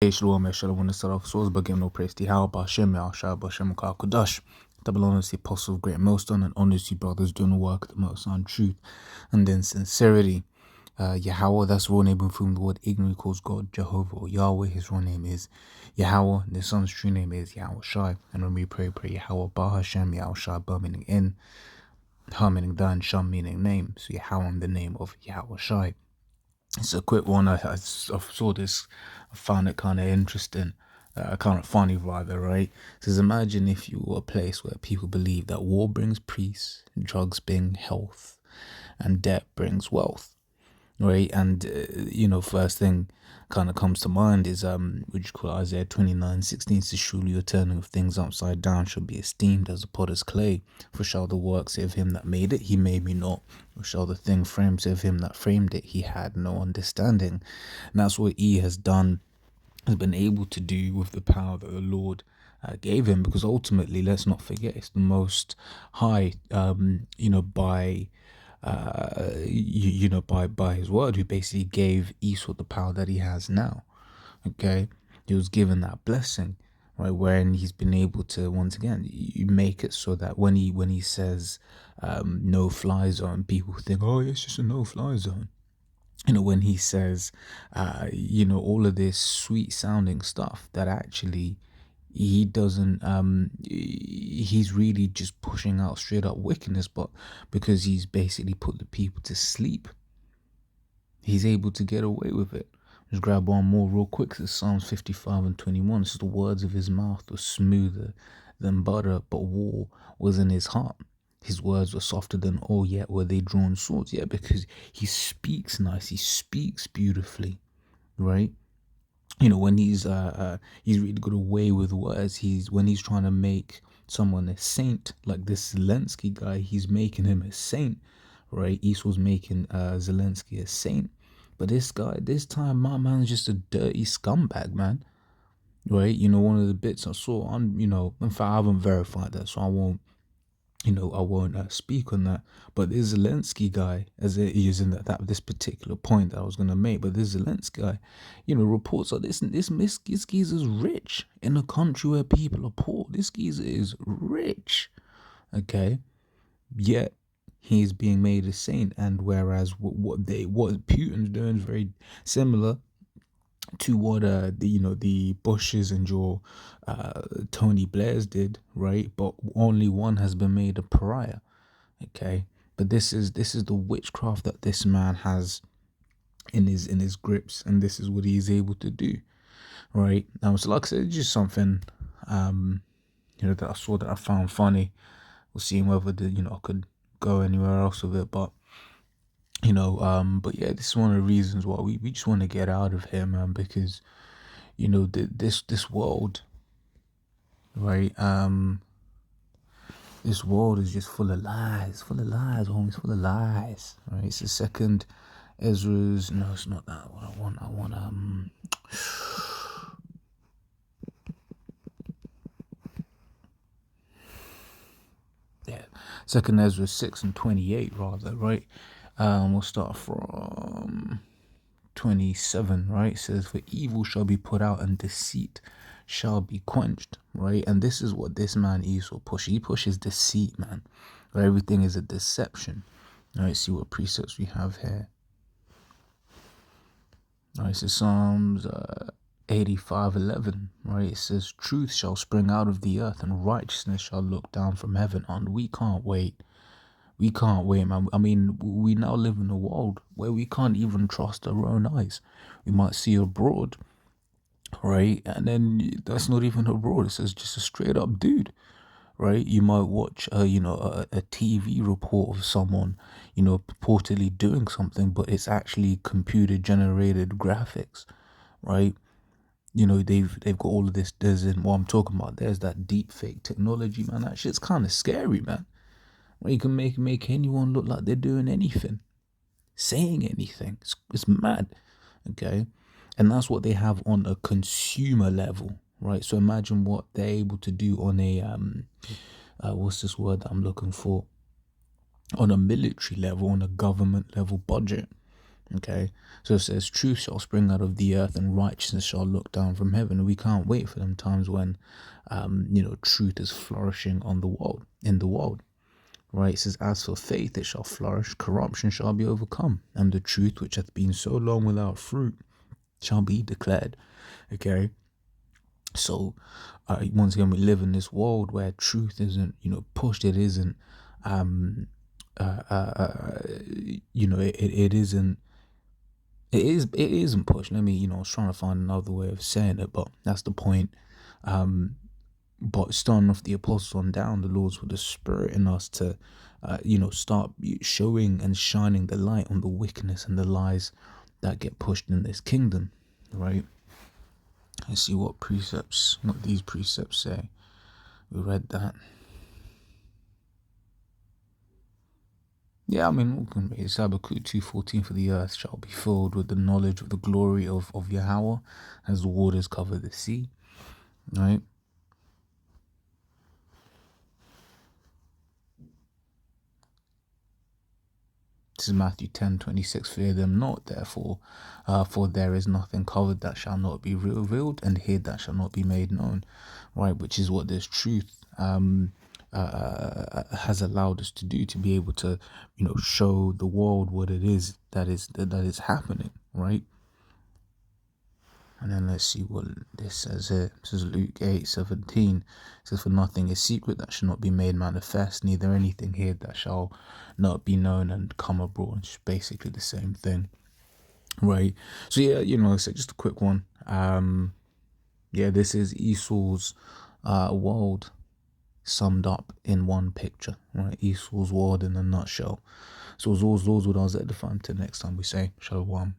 Shalom, Shalom, want to start off so but give no praise to How Bashem, Yahshua, Bashem, Kakodash. Double honors the apostle of great millstone and honors you brothers doing the work of the most on truth and then sincerity. Yahweh, that's raw name from the word ignorant calls God Jehovah or Yahweh. His raw name is Yahweh. The son's true name is Yahweh Shai. And when we pray Yahweh Bahashem, Yahweh Shai, Ba meaning in, Ha meaning done, Sham meaning name. So Yahweh in the name of Yahweh Shai. It's a quick one. I saw this, I found it kind of interesting, kind of funny rather, right? It says, imagine if you were a place where people believe that war brings peace, drugs bring health, and debt brings wealth, right? And, first thing kind of comes to mind is, would you call Isaiah 29:16 says, surely your turning of things upside down shall be esteemed as a potter's clay. For shall the work say of him that made it, he made me not? Or shall the thing framed say of him that framed it, he had no understanding? And that's what he has done, has been able to do with the power that the Lord gave him, because ultimately, let's not forget, it's the Most High, by his word, who basically gave Esau the power that he has now. Okay, he was given that blessing, right? Wherein he's been able to, once again, you make it so that when he says no fly zone, people think, oh, it's just a no fly zone. When he says, all of this sweet sounding stuff that actually he doesn't, he's really just pushing out straight up wickedness, but because he's basically put the people to sleep, he's able to get away with it. Just grab one more real quick. It's Psalms 55:21. It's the words of his mouth were smoother than butter, but war was in his heart. His words were softer than oil, yet were they drawn swords. Yeah, because he speaks nice. He speaks beautifully, right? When he's really got away with words. When he's trying to make someone a saint, like this Zelensky guy, he's making him a saint, right? Esau's making Zelensky a saint. But this guy, this time, my man's just a dirty scumbag, man. Right? One of the bits I saw in fact, I haven't verified that, so I won't speak on that. But this Zelensky guy, as it is in this particular point that I was going to make, but this Zelensky guy, reports that this geezer is rich in a country where people are poor. This geezer is rich, okay? Yet he's being made a saint, and whereas what Putin's doing is very similar to what the Bushes and your Tony Blairs did, right? But only one has been made a pariah, okay? But this is the witchcraft that this man has in his grips, and this is what he is able to do, right? Now, so like I said, it's just something that I saw that I found funny. We'll see whether I could go anywhere else with it, but but yeah, this is one of the reasons why we just want to get out of here, man, because this world, right? This world is just full of lies, homies, full of lies, right? It's the second Ezra's. No, it's not that. What I want yeah, second Ezra 6:28 rather, right? We'll start from 27, right? It says, for evil shall be put out and deceit shall be quenched, right? And this is what this man Esau pushes. He pushes deceit, man. Right? Everything is a deception. All right, see what precepts we have here. All right, so Psalms 85:11, right? It says, truth shall spring out of the earth and righteousness shall look down from heaven. And we can't wait. We can't wait, man. I mean, we now live in a world where we can't even trust our own eyes. We might see abroad, right? And then that's not even abroad. It says just a straight up dude, right? You might watch, a TV report of someone, purportedly doing something, but it's actually computer generated graphics, right? They've got all of this. There's what I'm talking about. There's that deep fake technology, man. That shit's kind of scary, man. You can make anyone look like they're doing anything, saying anything. It's mad, okay? And that's what they have on a consumer level, right? So imagine what they're able to do on a what's this word that I'm looking for? On a military level, on a government level budget, Okay, so it says, truth shall spring out of the earth and righteousness shall look down from heaven. We can't wait for them times when, truth is flourishing on the world, in the world, right? It says, as for faith, it shall flourish, corruption shall be overcome, and the truth which hath been so long without fruit shall be declared. Okay, so once again, we live in this world where truth isn't, pushed. It isn't, it isn't. It isn't pushed. Let me, I was trying to find another way of saying it, but that's the point. But starting off the apostles on down, the Lord's with the Spirit in us to, start showing and shining the light on the wickedness and the lies that get pushed in this kingdom, right? Let's see what these precepts say. We read that. Yeah, I mean, we can read Habakkuk 2:14, for the earth shall be filled with the knowledge of the glory of Yahweh as the waters cover the sea, right? This is Matthew 10:26. Fear them not, therefore, for there is nothing covered that shall not be revealed, and hid that shall not be made known, right? Which is what this truth has allowed us to do, to be able to, show the world what it is that is happening, right? And then let's see what this says here. This is Luke 8:17. It says, for nothing is secret that shall not be made manifest, neither anything hid that shall not be known and come abroad. It's basically the same thing, right? So yeah, so just a quick one. This is Esau's world summed up in one picture, right? Esau's world in a nutshell. So as always, those what I was edifying. Till next time we say Shalom.